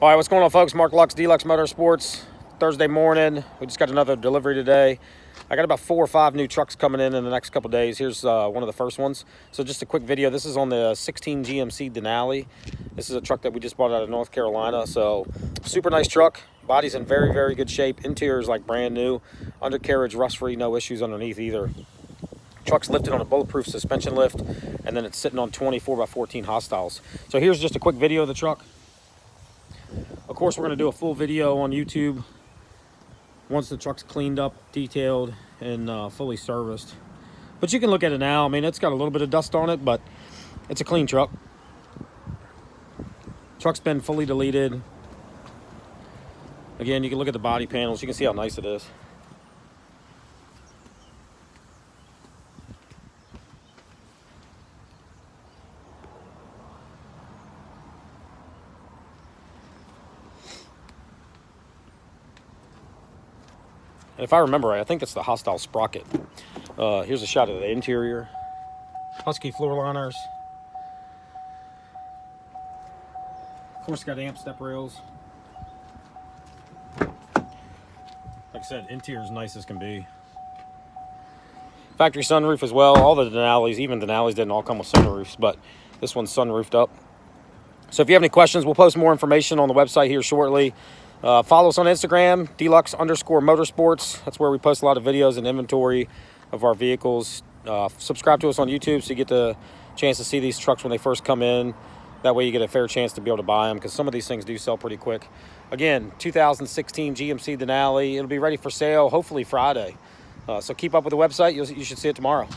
All right, what's going on, folks? Mark Lux, Deluxe Motorsports. Thursday morning. We just got another delivery today. I got about 4 or 5 new trucks coming in the next couple days. Here's one of the first ones. So just a quick video. This is on the 16 GMC Denali. This is a truck that we just bought out of North Carolina. So super nice truck. Body's in very, very good shape. Interior is like brand new. Undercarriage rust-free, no issues underneath either. Truck's lifted on a bulletproof suspension lift, and then it's sitting on 24x14 hostiles. So here's just a quick video of the truck. Of course, we're going to do a full video on YouTube once the truck's cleaned up, detailed, and fully serviced. But you can look at it now. I mean, it's got a little bit of dust on it, but it's a clean truck. Truck's been fully deleted. Again, you can look at the body panels. You can see how nice it is. And if I remember right, I think it's the hostile sprocket. Here's a shot of the interior. Husky floor liners. Of course, it's got amp step rails. Like I said, interior is nice as can be. Factory sunroof as well. All the Denalis, even Denalis, didn't all come with sunroofs, but this one's sunroofed up. So if you have any questions, we'll post more information on the website here shortly. Follow us on Instagram, Deluxe_Motorsports. That's where we post a lot of videos and inventory of our vehicles. Subscribe to us on YouTube so you get the chance to see these trucks when they first come in. That way you get a fair chance to be able to buy them, because some of these things do sell pretty quick. Again, 2016 GMC Denali. It'll be ready for sale hopefully Friday. So keep up with the website. You should see it tomorrow.